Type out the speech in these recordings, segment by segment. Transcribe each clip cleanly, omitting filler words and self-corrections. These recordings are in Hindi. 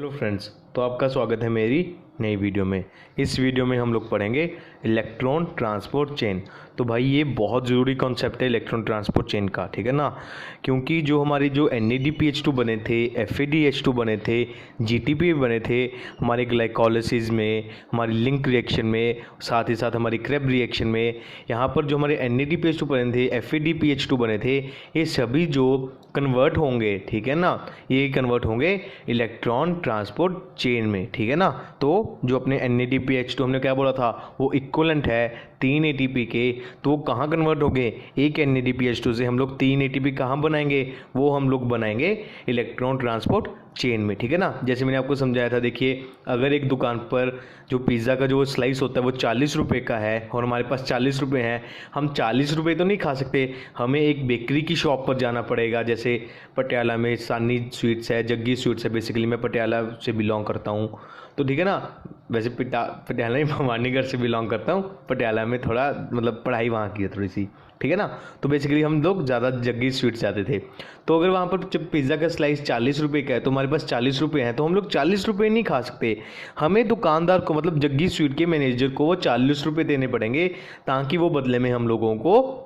हेलो फ्रेंड्स, तो आपका स्वागत है मेरी नई वीडियो में। इस वीडियो में हम लोग पढ़ेंगे इलेक्ट्रॉन ट्रांसपोर्ट चेन। तो भाई ये बहुत ज़रूरी कॉन्सेप्ट है इलेक्ट्रॉन ट्रांसपोर्ट चेन का, ठीक है ना। क्योंकि जो हमारी जो NADPH2 बने थे, FADH2 बने थे, GTP बने थे हमारे ग्लाइकोलाइसिस में, हमारी लिंक रिएक्शन में, साथ ही साथ हमारी क्रेब रिएक्शन में, यहाँ पर जो हमारे NADPH2 बने थे, FADPH2 बने थे, ये सभी जो कन्वर्ट होंगे, ठीक है ना, ये कन्वर्ट होंगे इलेक्ट्रॉन ट्रांसपोर्ट चेन में, ठीक है ना। तो जो अपने NADPH2 हमने क्या बोला था वो इक्वलेंट है 3 ATP के, तो वो कहाँ कन्वर्ट हो गए, एक NADPH2 से हम लोग 3 ATP कहाँ बनाएंगे, वो हम लोग बनाएंगे इलेक्ट्रॉन ट्रांसपोर्ट चेन में, ठीक है ना। जैसे मैंने आपको समझाया था, देखिए अगर एक दुकान पर जो पिज़्ज़ा का जो स्लाइस होता है वो 40 रुपये का है और हमारे पास 40 रुपये हैं, हम 40 रुपये तो नहीं खा सकते, हमें एक बेकरी की शॉप पर जाना पड़ेगा। जैसे पटियाला में सानी स्वीट्स है, जग्गी स्वीट्स है, बेसिकली मैं पटियाला से बिलोंग करता हूँ, तो ठीक है ना। वैसे पटियाला ही भवानीगढ़ से बिलोंग करता हूँ, पटियाला में थोड़ा मतलब पढ़ाई वहाँ की है थोड़ी सी, ठीक है ना। तो बेसिकली हम लोग ज़्यादा जग्गी स्वीट्स जाते थे। तो अगर वहाँ पर जब पिज़्ज़ा का स्लाइस 40 रुपये का है तो हमारे पास 40 रुपये हैं, तो हम लोग 40 रुपये नहीं खा सकते, हमें दुकानदार को मतलब जग्गी स्वीट के मैनेजर को वो 40 रुपये देने पड़ेंगे, ताकि वो बदले में हम लोगों को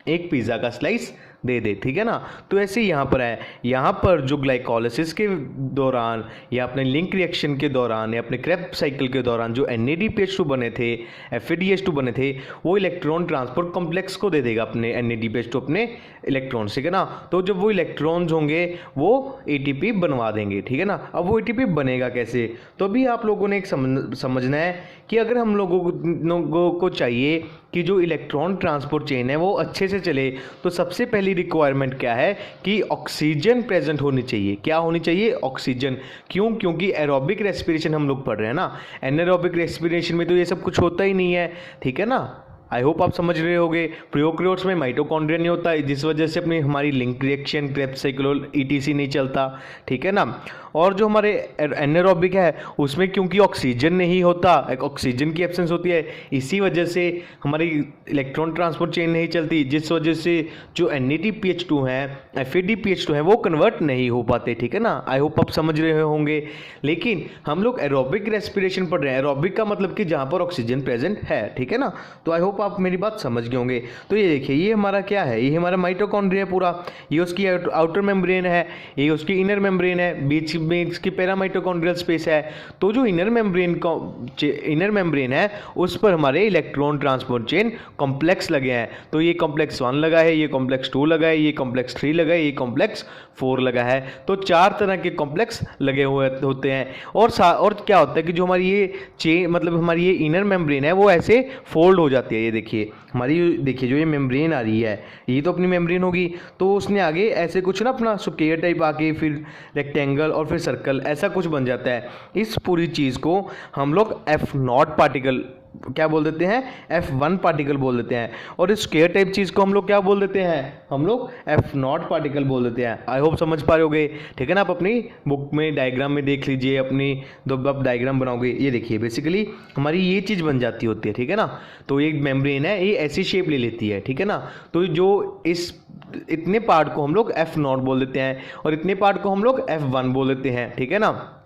एक पिज़्ज़ा का स्लाइस दे दे, ठीक है ना। तो ऐसे यहाँ पर है, यहाँ पर जो ग्लाइकोलाइसिस के दौरान या अपने लिंक रिएक्शन के दौरान या अपने क्रेब साइकिल के दौरान जो NADPH2 बने थे, FADH2 बने थे, वो इलेक्ट्रॉन ट्रांसपोर्ट कॉम्प्लेक्स को दे देगा अपने NADPH2 अपने इलेक्ट्रॉन, ठीक है ना। तो जब वो इलेक्ट्रॉन्स होंगे वो ATP बनवा देंगे, ठीक है ना। अब वो ATP बनेगा कैसे, तो अभी आप लोगों ने एक समझना है कि अगर हम लोगों को चाहिए कि जो इलेक्ट्रॉन ट्रांसपोर्ट चेन है वो अच्छे से चले, तो सबसे पहली रिक्वायरमेंट क्या है कि ऑक्सीजन प्रेजेंट होनी चाहिए। क्या होनी चाहिए? ऑक्सीजन। क्यों? क्योंकि एरोबिक रेस्पिरेशन हम लोग पढ़ रहे हैं ना, एनारोबिक रेस्पिरेशन में तो ये सब कुछ होता ही नहीं है, ठीक है ना। आई होप आप समझ रहे होगे। प्रोकैरियोट्स में माइटोकॉन्ड्रिया नहीं होता, जिस वजह से अपनी हमारी link reaction, Krebs cycle, ETC नहीं चलता, ठीक है ना। और जो हमारे एनारोबिक है उसमें क्योंकि ऑक्सीजन नहीं होता, एक ऑक्सीजन की एब्सेंस होती है, इसी वजह से हमारी इलेक्ट्रॉन ट्रांसपोर्ट चेन नहीं चलती, जिस वजह से जो NADPH2 है, FADPH2 है, वो कन्वर्ट नहीं हो पाते, ठीक है ना। आई होप आप समझ रहे होंगे। लेकिन हम लोग एरोबिक रेस्पिरेशन पढ़ रहे हैं, एरोबिक का मतलब कि जहाँ पर ऑक्सीजन प्रेजेंट है, ठीक है ना। तो आई होप आप मेरी बात समझ गए होंगे। तो ये देखिए, ये हमारा क्या है, ये हमारा माइटोकॉन्ड्रिया पूरा, ये उसकी आउटर मेम्ब्रेन है, ये उसकी इनर मेम्ब्रेन है, बीच में इसकी पैरामाइटोकॉन्ड्रियल स्पेस है। तो जो इनर मेम्ब्रेन है उस पर हमारे इलेक्ट्रॉन ट्रांसपोर्ट चेन कॉम्प्लेक्स लगे हैं। तो ये कॉम्प्लेक्स 1 लगा है, ये कॉम्प्लेक्स 2 लगा है, ये कॉम्प्लेक्स 3 लगा है, ये कॉम्प्लेक्स 4 लगा है। तो 4 तरह के कॉम्प्लेक्स लगे हुए होते हैं। और क्या होता है कि जो हमारी ये चेन मतलब हमारी ये इनर मेम्ब्रेन है वो ऐसे फोल्ड हो जाती है। ये देखिए हमारी, देखिए जो ये मेम्ब्रेन आ रही है ये तो अपनी मेम्ब्रेन होगी, तो उसने आगे ऐसे कुछ ना अपना स्क्वायर टाइप आके फिर रेक्टेंगल और फिर सर्कल ऐसा कुछ बन जाता है। इस पूरी चीज़ को हम लोग F0 पार्टिकल क्या बोल देते हैं, F1 पार्टिकल बोल देते हैं। और इस स्क्वायर टाइप चीज़ को हम लोग क्या बोल देते हैं, हम लोग F0 पार्टिकल बोल देते हैं। आई होप समझ पा रहे होगे, ठीक है ना। आप अपनी बुक में डायग्राम में देख लीजिए, अपनी जब आप डायग्राम बनाओगे ये देखिए बेसिकली हमारी ये चीज़ बन जाती होती है, ठीक है ना। तो एक मेम्ब्रेन है, ये ऐसी शेप ले लेती है, ठीक है ना। तो जो इतने पार्ट को हम लोग F0 बोल देते हैं और इतने पार्ट को हम लोग F1 बोल देते हैं, ठीक है ना।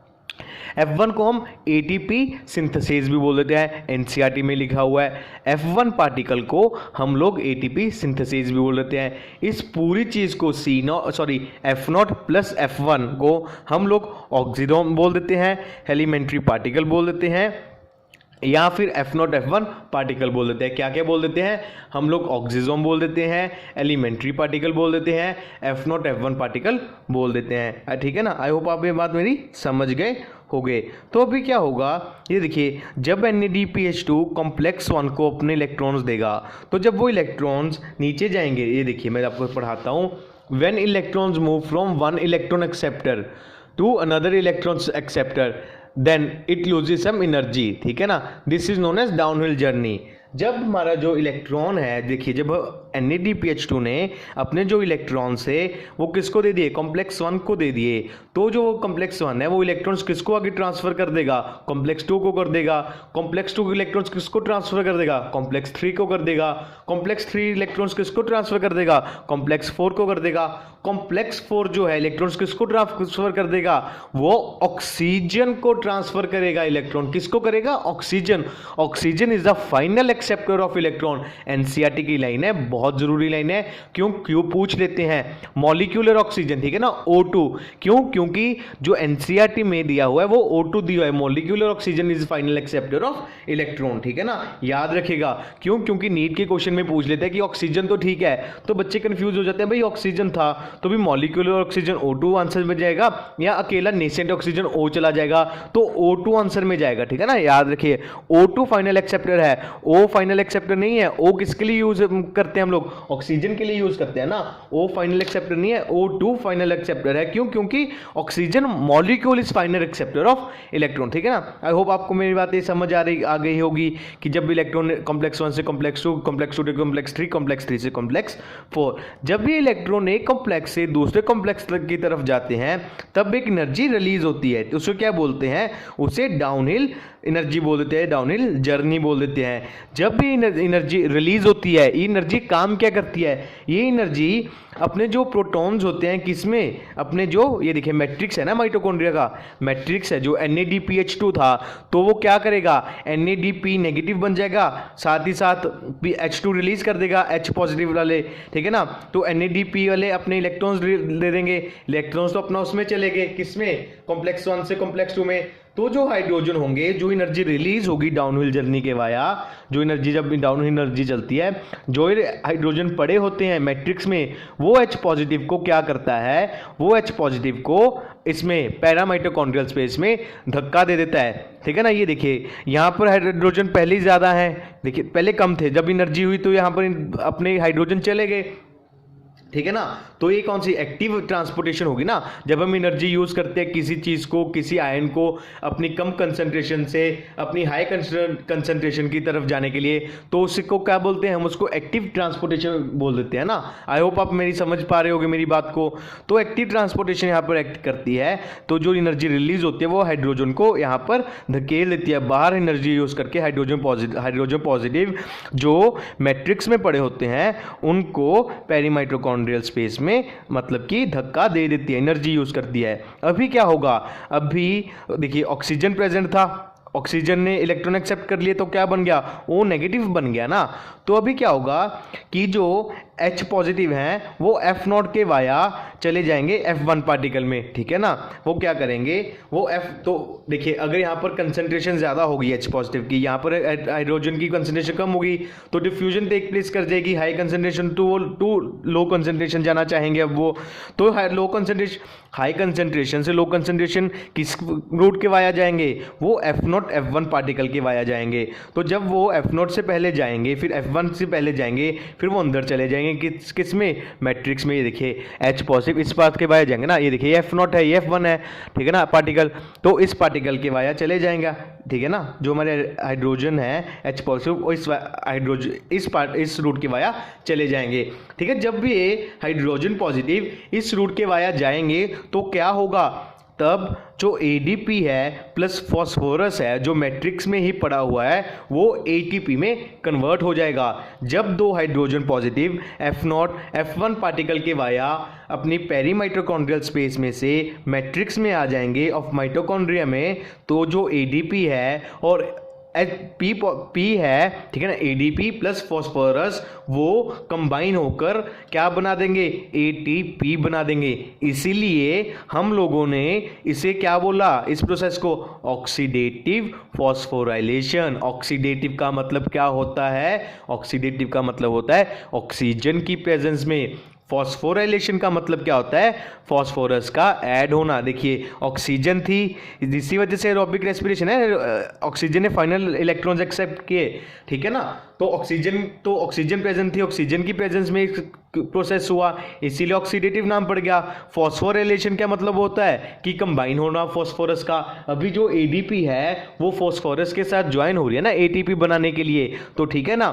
F1 को हम ATP सिंथेसिस भी बोल देते हैं, NCERT में लिखा हुआ है। F1 पार्टिकल को हम लोग ATP सिंथेसिस भी बोल देते हैं। इस पूरी चीज़ को F0 प्लस F1 को हम लोग ऑक्सीजन बोल देते हैं, एलिमेंट्री पार्टिकल बोल देते हैं, या फिर F0 F1 पार्टिकल बोल देते हैं। क्या क्या बोल देते हैं हम लोग? ऑक्सीजन बोल देते हैं, एलिमेंट्री पार्टिकल बोल देते हैं, F0 F1 पार्टिकल बोल देते हैं, ठीक है ना। आई होप आप ये बात मेरी समझ गए होंगे। तो अभी क्या होगा, ये देखिए जब NADPH2 कॉम्प्लेक्स 1 को अपने इलेक्ट्रॉन्स देगा, तो जब वो इलेक्ट्रॉन्स नीचे जाएंगे, ये देखिए मैं आपको पढ़ाता हूँ। When electrons move from one electron acceptor to another electron acceptor then it loses some energy, ठीक है ना। This is known as downhill journey. जब हमारा जो इलेक्ट्रॉन है, देखिए जब NADPH2 ने अपने जो इलेक्ट्रॉन्स है वो किसको दे दिए, कॉम्प्लेक्स 1 को दे दिए। तो जो कॉम्प्लेक्स 1 है वो इलेक्ट्रॉन्स किसको आगे ट्रांसफर कर देगा, कॉम्प्लेक्स 2 को कर देगा। कॉम्प्लेक्स 2 के इलेक्ट्रॉन्स किसको ट्रांसफर कर देगा, कॉम्प्लेक्स 3 को कर देगा। कॉम्प्लेक्स 3 इलेक्ट्रॉन्स किसको ट्रांसफर कर देगा, कॉम्प्लेक्स 4 को कर देगा। कॉम्प्लेक्स 4 जो है इलेक्ट्रॉन्स किसको ट्रांसफर कर देगा, वो ऑक्सीजन को ट्रांसफर करेगा। इलेक्ट्रॉन किसको करेगा, oxygen. Oxygen is the final acceptor of electron. NCERT की लाइन है, बहुत जरूरी लाइन है। क्यों क्यों पूछ लेते हैं, मॉलिक्यूलर ऑक्सीजन, ठीक है ना, O2। क्यों, क्योंकि जो एनसीईआरटी में दिया हुआ है वो O2 दिया है। Molecular oxygen is final acceptor of electron, ठीक है ना, याद रखेगा। क्यों, क्योंकि नीट के क्वेश्चन में पूछ लेते हैं कि ऑक्सीजन तो ठीक है, तो बच्चे कंफ्यूज हो जाते हैं, भाई ऑक्सीजन था तो भी मॉलिक्यूलर ऑक्सीजन O2 आंसर में जाएगा या अकेला नेसेंट ऑक्सीजन O चला जाएगा, तो O2 आंसर में जाएगा, ठीक है ना, याद रखिए। O2 फाइनल एक्सेप्टर है, O फाइनल एक्सेप्टर नहीं है। O किसके लिए यूज करते हैं हम लोग, ऑक्सीजन के लिए यूज करते हैं ना। O फाइनल एक्सेप्टर नहीं है, O2 फाइनल एक्सेप्टर है। क्यों, क्योंकि oxygen molecule is final acceptor of electron, ठीक है ना। आई होप आपको मेरी बात ये समझ आ गई होगी कि जब इलेक्ट्रॉन कॉम्प्लेक्स 1 से कॉम्प्लेक्स 2, कॉम्प्लेक्स 2 से कॉम्प्लेक्स 3, कॉम्प्लेक्स 3 से कॉम्प्लेक्स 4, जब भी इलेक्ट्रॉन एक कॉम्प्लेक्स से दूसरे कॉम्प्लेक्स की तरफ जाते हैं तब एक एनर्जी रिलीज होती है, तो उसे क्या बोलते हैं, उसे डाउनहिल एनर्जी बोल देते हैं, डाउनहिल जर्नी बोल देते हैं। जब भी एनर्जी रिलीज होती है, ये एनर्जी काम क्या करती है, ये एनर्जी अपने जो प्रोटॉन्स होते हैं किसमें, अपने जो ये देखिए मैट्रिक्स है ना माइटोकॉन्ड्रिया का, मैट्रिक्स है जो NADPH2 था, तो वो क्या करेगा, NADP नेगेटिव बन जाएगा, साथ ही साथ H2 रिलीज कर देगा, H पॉजिटिव वाले, ठीक है ना। तो NADP वाले अपने इलेक्ट्रॉन्स दे देंगे, इलेक्ट्रॉन्स तो अपना उसमें चले गए, किसमें, कॉम्प्लेक्स 1 से कॉम्प्लेक्स 2 में। तो जो हाइड्रोजन होंगे, जो एनर्जी रिलीज होगी डाउनहिल जर्नी के वाया, जो एनर्जी जब डाउनहिल एनर्जी चलती है, जो हाइड्रोजन पड़े होते हैं मैट्रिक्स में, वो H पॉजिटिव को क्या करता है, वो H पॉजिटिव को इसमें पैरामाइटोकॉन्ड्रियल स्पेस में धक्का दे देता है, ठीक है ना। ये देखिए यहाँ पर हाइड्रोजन पहले ही ज़्यादा है, देखिए पहले कम थे, जब एनर्जी हुई तो यहाँ पर अपने हाइड्रोजन चले गए, ठीक है ना। तो ये कौन सी एक्टिव ट्रांसपोर्टेशन होगी ना, जब हम एनर्जी यूज करते हैं किसी चीज को, किसी आयन को अपनी कम कंसंट्रेशन से अपनी हाई कंसंट्रेशन की तरफ जाने के लिए, तो उसको क्या बोलते हैं, हम उसको एक्टिव ट्रांसपोर्टेशन बोल देते हैं ना। आई होप आप मेरी समझ पा रहे होगे मेरी बात को। तो एक्टिव ट्रांसपोर्टेशन यहाँ पर एक्ट करती है, तो जो एनर्जी रिलीज होती है वो हाइड्रोजन को यहाँ पर धकेल देती है बाहर, एनर्जी यूज करके हाइड्रोजन पॉजिटिव जो मैट्रिक्स में पड़े होते हैं उनको पेरीमाइटोकॉन्ड्रियल स्पेस में मतलब कि धक्का दे देती है, एनर्जी यूज करती है। अभी क्या होगा, अभी देखिए ऑक्सीजन प्रेजेंट था, ऑक्सीजन ने इलेक्ट्रॉन एक्सेप्ट कर लिए तो क्या बन गया, वो नेगेटिव बन गया ना। तो अभी क्या होगा कि जो H पॉजिटिव हैं वो F0 के वाया चले जाएंगे F1 पार्टिकल में, ठीक है ना। वो क्या करेंगे, वो F, तो देखिए अगर यहाँ पर कंसंट्रेशन ज़्यादा होगी H पॉजिटिव की, यहाँ पर हाइड्रोजन की कंसंट्रेशन कम होगी तो डिफ्यूजन टेक प्लेस कर जाएगी, high concentration to low concentration जाना चाहेंगे अब वो, तो हाई कंसंट्रेशन से लो कंसंट्रेशन किस रूट के वाया जाएंगे, वो F0 F1 पार्टिकल के वाया जाएंगे। तो जब वो F0 से पहले जाएंगे, फिर F1 से पहले जाएंगे, फिर वो अंदर चले जाएंगे किस में, मैट्रिक्स में। ये देखिए H पॉजिटिव इस पाथ के वाया जाएंगे ना, ये देखिए F0 है, ये F1 है, ठीक है ना पार्टिकल, तो इस पार्टिकल के वाया चले जाएंगे, ठीक है ना। जो हमारे हाइड्रोजन है H पॉजिटिव इस हाइड्रोजन इस रूट के वाया चले जाएंगे, ठीक है। जब भी ये हाइड्रोजन पॉजिटिव इस रूट के वाया जाएंगे तो क्या होगा, तब जो ADP है प्लस फॉस्फोरस है जो मैट्रिक्स में ही पड़ा हुआ है वो ATP में कन्वर्ट हो जाएगा। जब दो hydrogen positive F0 F1 particle के वाया अपनी पेरीमाइटोकॉन्ड्रियल स्पेस में से मैट्रिक्स में आ जाएंगे ऑफ माइटोकॉन्ड्रिया में, तो जो ADP है और P है, ठीक है ना, ADP प्लस फॉस्फोरस वो कंबाइन होकर क्या बना देंगे, ATP बना देंगे। इसीलिए हम लोगों ने इसे क्या बोला, इस प्रोसेस को ऑक्सीडेटिव फॉस्फोराइलेशन। ऑक्सीडेटिव का मतलब क्या होता है, ऑक्सीडेटिव का मतलब होता है ऑक्सीजन की प्रेजेंस में। फॉस्फोराइलेशन का मतलब क्या होता है, फॉस्फोरस का ऐड होना। देखिए ऑक्सीजन थी, इसी वजह से एरोबिक रेस्पिरेशन है, ऑक्सीजन ने फाइनल इलेक्ट्रॉन्स एक्सेप्ट किए, ठीक है ना। तो ऑक्सीजन प्रेजेंट थी, ऑक्सीजन की प्रेजेंस में प्रोसेस हुआ, इसीलिए ऑक्सीडेटिव नाम पड़ गया। फॉस्फोराइलेशन क्या मतलब होता है कि कंबाइन होना फॉस्फोरस का। अभी जो ADP है वो फॉस्फोरस के साथ ज्वाइन हो रही है ना ATP बनाने के लिए, तो ठीक है ना।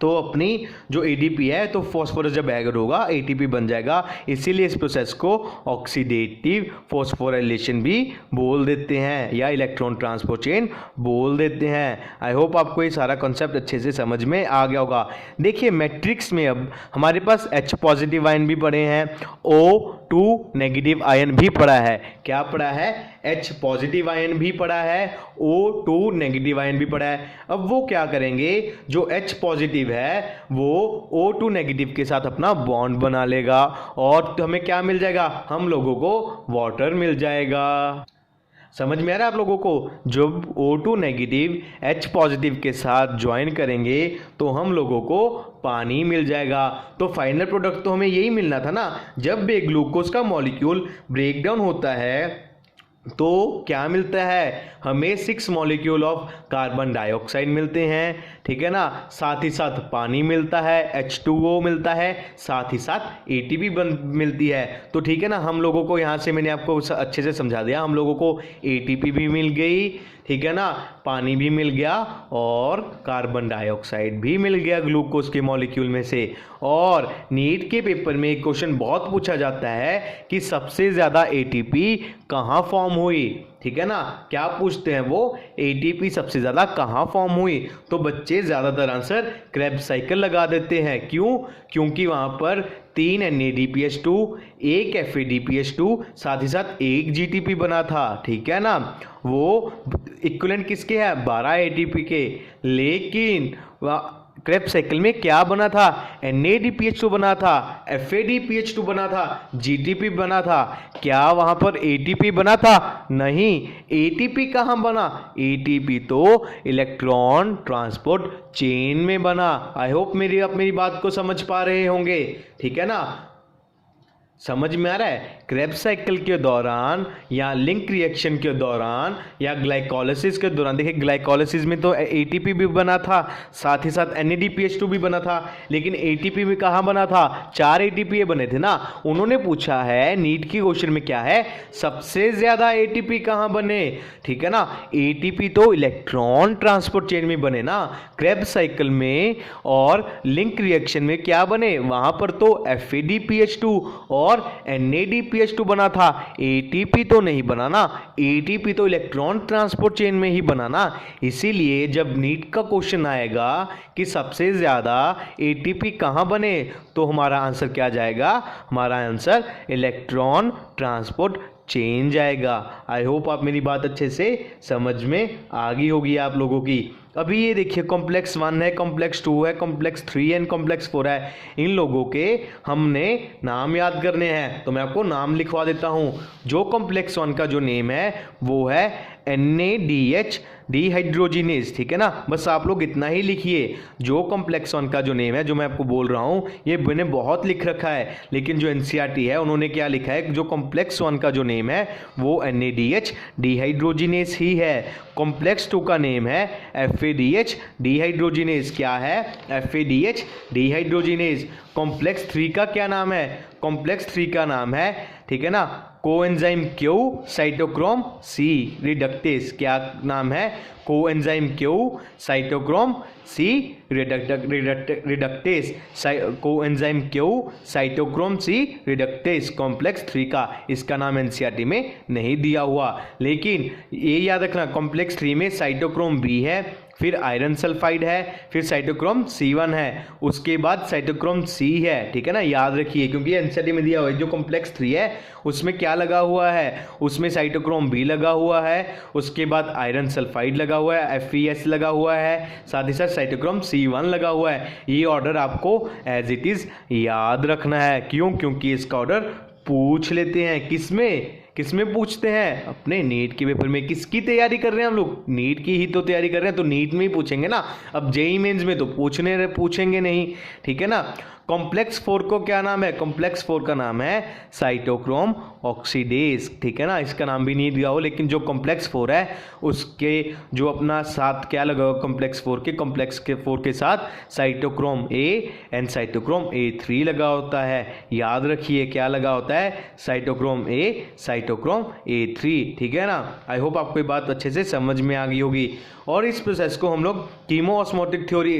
तो अपनी जो ADP है तो फॉस्फोरस जब ऐड होगा ATP बन जाएगा, इसीलिए इस प्रोसेस को ऑक्सीडेटिव फॉस्फोराइलेशन भी बोल देते हैं या इलेक्ट्रॉन ट्रांसपोर्ट चेन बोल देते हैं। आई होप आपको ये सारा कॉन्सेप्ट अच्छे से समझ में आ गया होगा। देखिए मैट्रिक्स में अब हमारे पास H पॉजिटिव आयन भी पड़े हैं, O2 नेगेटिव आयन भी पड़ा है। क्या पड़ा है? H पॉजिटिव आयन भी पड़ा है, O2 नेगेटिव आयन भी पड़ा है। अब वो क्या करेंगे, जो H पॉजिटिव है वो O2 नेगेटिव के साथ अपना बॉन्ड बना लेगा और तो हमें क्या मिल जाएगा, हम लोगों को वाटर मिल जाएगा। समझ में आ रहा है आप लोगों को? जब O2 नेगेटिव H पॉजिटिव के साथ ज्वाइन करेंगे तो हम लोगों को पानी मिल जाएगा। तो फाइनल प्रोडक्ट तो हमें यही मिलना था ना। जब भी ग्लूकोज का मॉलिक्यूल ब्रेक डाउन होता है तो क्या मिलता है, हमें 6 मॉलिक्यूल ऑफ कार्बन डाइऑक्साइड मिलते हैं, ठीक है ना। साथ ही साथ पानी मिलता है, H2O मिलता है, साथ ही साथ ATP मिलती है। तो ठीक है ना, हम लोगों को यहाँ से मैंने आपको अच्छे से समझा दिया, हम लोगों को ATP भी मिल गई, ठीक है ना, पानी भी मिल गया और कार्बन डाइऑक्साइड भी मिल गया ग्लूकोज के मॉलिक्यूल में से। और नीट के पेपर में एक क्वेश्चन बहुत पूछा जाता है कि सबसे ज़्यादा ATP कहाँ फॉर्म हुई, ठीक है ना। क्या पूछते हैं वो, ATP सबसे ज़्यादा कहाँ फॉर्म हुई? तो बच्चे ज़्यादातर आंसर क्रेब्स साइकिल लगा देते हैं। क्यों? क्योंकि वहाँ पर 3 NADPH2, 1 FADPH2, साथ ही साथ 1 GTP बना था, ठीक है ना। वो इक्विवेलेंट किसके है, 12 ATP के। लेकिन क्रेब्स साइकिल में क्या बना था, NADPH2 बना था, FADPH2 बना था, GTP बना था। क्या वहां पर ATP बना था? नहीं। ATP कहां बना? ATP तो इलेक्ट्रॉन ट्रांसपोर्ट चेन में बना। आई होप आप मेरी बात को समझ पा रहे होंगे, ठीक है ना। समझ में आ रहा है? क्रेब्स साइकिल के दौरान या लिंक रिएक्शन के दौरान या ग्लाइकोलिसिस के दौरान, देखिए ग्लाइकोलिसिस में तो ATP भी बना था, साथ ही साथ NADPH2 भी बना था, लेकिन ATP में कहाँ बना था, 4 ATP बने थे ना। उन्होंने पूछा है नीट की क्वेश्चन में क्या है, सबसे ज्यादा ATP कहाँ बने, ठीक है ना। ATP तो इलेक्ट्रॉन ट्रांसपोर्ट चेन में बने ना, क्रेब्स साइकिल में और लिंक रिएक्शन में क्या बने, वहां पर तो FADPH2 और NADPH2 बना था, ATP तो नहीं बना ना। ATP तो इलेक्ट्रॉन ट्रांसपोर्ट चेन में ही बना ना। इसीलिए जब नीट का क्वेश्चन आएगा कि सबसे ज्यादा ATP कहां बने, तो हमारा आंसर क्या जाएगा, हमारा आंसर इलेक्ट्रॉन ट्रांसपोर्ट चेन जाएगा। आई होप आप मेरी बात अच्छे से समझ में आ गई होगी आप लोगों की। अभी ये देखिए कॉम्प्लेक्स 1 है, कॉम्प्लेक्स 2 है, कॉम्प्लेक्स 3 है, कॉम्प्लेक्स 4 है। इन लोगों के हमने नाम याद करने हैं, तो मैं आपको नाम लिखवा देता हूं। जो कॉम्प्लेक्स 1 का जो नेम है वो है NADH डिहाइड्रोजिनेज, ठीक है ना। बस आप लोग इतना ही लिखिए। जो कॉम्प्लेक्स 1 का जो नेम है, जो मैं आपको बोल रहा हूं, ये मैंने बहुत लिख रखा है, लेकिन जो NCERT है उन्होंने क्या लिखा है, जो कॉम्प्लेक्स 1 का जो नेम है वो NADH डिहाइड्रोजिनेज ही है। कॉम्प्लेक्स 2 का नेम है FADH डिहाइड्रोजिनेज। क्या है? FADH dehydrogenase. कॉम्प्लेक्स 3 का क्या नाम है? कॉम्प्लेक्स 3 का नाम है, ठीक है ना, coenzyme Q cytochrome C reductase. क्या नाम है? Coenzyme Q cytochrome C reductase. Coenzyme Q cytochrome C reductase complex 3 का। इसका नाम NCERT में नहीं दिया हुआ, लेकिन ये याद रखना कॉम्प्लेक्स 3 में साइटोक्रोम B है, फिर आयरन सल्फाइड है, फिर साइटोक्रोम C1 है, उसके बाद साइटोक्रोम C है, ठीक है ना। याद रखिए क्योंकि NCERT में दिया हुआ है। जो कॉम्प्लेक्स 3 है उसमें क्या लगा हुआ है, उसमें साइटोक्रोम B लगा हुआ है, उसके बाद आयरन सल्फाइड लगा हुआ है, FeS लगा हुआ है, साथ ही साथ साइटोक्रोम C1 लगा हुआ है। ये ऑर्डर आपको एज इट इज याद रखना है। क्यों? क्योंकि इसका ऑर्डर पूछ लेते हैं। किसमें पूछते हैं? अपने नीट के पेपर में। किसकी तैयारी कर रहे हैं हम लोग? नीट की ही तो तैयारी कर रहे हैं, तो नीट में ही पूछेंगे ना। अब JEE मेंस में तो पूछेंगे नहीं, ठीक है ना। कॉम्प्लेक्स 4 को क्या नाम है? कॉम्प्लेक्स 4 का नाम है साइटोक्रोम ऑक्सीडेज, ठीक है ना। इसका नाम भी नहीं दिया हो, लेकिन जो कॉम्प्लेक्स 4 है उसके जो अपना साथ क्या लगा हुआ, कॉम्प्लेक्स 4 के साथ cytochrome A and cytochrome A3 लगा होता है। याद रखिए क्या लगा होता है, साइटोक्रोम A साइटोक्रोम A3, ठीक है ना। आई होप आपको ये बात अच्छे से समझ में आ गई होगी। और इस प्रोसेस को हम लोग कीमोऑस्मोटिक थ्योरी,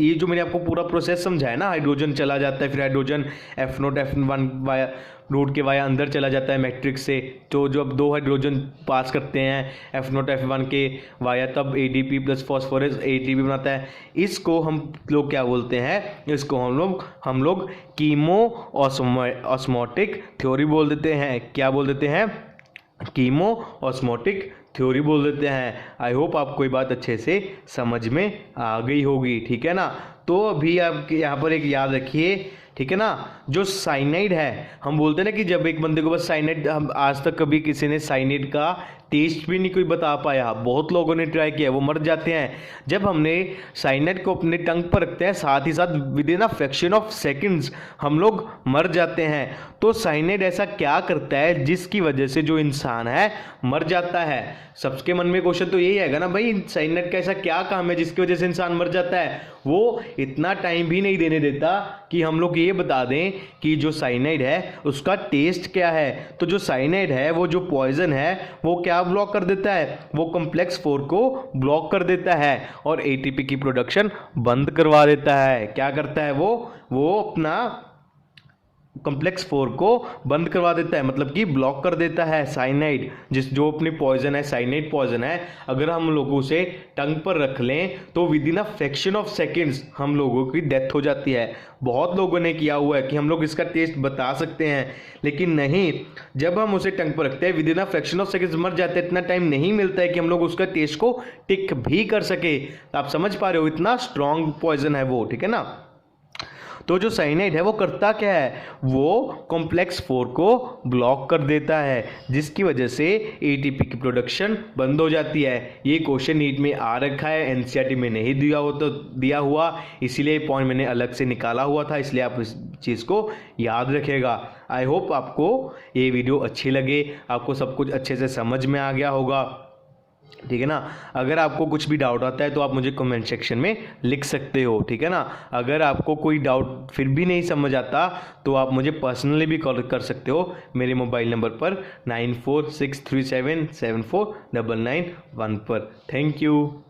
ये जो मैंने आपको पूरा प्रोसेस समझाया ना, हाइड्रोजन चला जाता है, फिर hydrogen F0 F1 via route के वाया अंदर चला जाता है मैट्रिक्स से, तो जब दो हाइड्रोजन पास करते हैं F0 F1 के वाया, तब ADP प्लस फॉस्फोरस ATP बनाता है। इसको हम लोग क्या बोलते हैं, इसको हम लोग कीमोऑस्मोटिक थ्योरी बोल देते हैं। क्या बोल देते हैं? कीमोऑस्मोटिक थ्योरी बोल देते हैं। आई होप आपको ये बात अच्छे से समझ में आ गई होगी, ठीक है ना। तो अभी आप यहाँ पर एक याद रखिए, ठीक है ना, जो साइनाइड है, हम बोलते हैं ना कि जब एक बंदे को बस साइनाइड, हम आज तक कभी किसी ने साइनाइड का टेस्ट भी नहीं कोई बता पाया, बहुत लोगों ने ट्राई किया, वो मर जाते हैं। जब हमने साइनाइड को अपने टंग पर रखते हैं, साथ ही साथ with in a fraction of seconds हम लोग मर जाते हैं। तो साइनाइड ऐसा क्या करता है जिसकी वजह से जो इंसान है मर जाता है? सबके मन में क्वेश्चन तो यही आएगा ना भाई, साइनाइड का ऐसा क्या काम है जिसकी वजह से इंसान मर जाता है? वो इतना टाइम भी नहीं देने देता कि हम लोग ये बता दें कि जो साइनाइड है उसका टेस्ट क्या है। तो जो साइनाइड है, वो जो पॉइजन है, वो क्या ब्लॉक कर देता है? वो कॉम्प्लेक्स 4 को ब्लॉक कर देता है और ATP की प्रोडक्शन बंद करवा देता है। क्या करता है वो अपना कॉम्प्लेक्स 4 को बंद करवा देता है, मतलब कि ब्लॉक कर देता है। साइनाइड जो अपनी पॉइजन है, साइनाइड पॉइजन है, अगर हम लोगों से टंग पर रख लें तो with in a fraction of seconds हम लोगों की डेथ हो जाती है। बहुत लोगों ने किया हुआ है कि हम लोग इसका टेस्ट बता सकते हैं, लेकिन नहीं, जब हम उसे टंग पर रखते हैं with in a fraction of seconds मर जाते हैं। इतना टाइम नहीं मिलता है कि हम लोग उसका टेस्ट को टिक भी कर सके। आप समझ पा रहे हो, इतना स्ट्रॉन्ग पॉइजन है वो, ठीक है ना। तो जो साइनाइड है वो करता क्या है? वो कॉम्प्लेक्स 4 को ब्लॉक कर देता है, जिसकी वजह से ATP की प्रोडक्शन बंद हो जाती है। ये क्वेश्चन नीट में आ रखा है, NCERT में नहीं दिया हुआ, इसीलिए पॉइंट मैंने अलग से निकाला हुआ था, इसलिए आप इस चीज़ को याद रखेगा। आई होप आपको ये वीडियो अच्छी लगे, आपको सब कुछ अच्छे से समझ में आ गया होगा, ठीक है ना। अगर आपको कुछ भी डाउट आता है तो आप मुझे कमेंट सेक्शन में लिख सकते हो, ठीक है ना। अगर आपको कोई डाउट फिर भी नहीं समझ आता तो आप मुझे पर्सनली भी कॉल कर सकते हो मेरे मोबाइल नंबर पर 9463774991 पर। Thank you.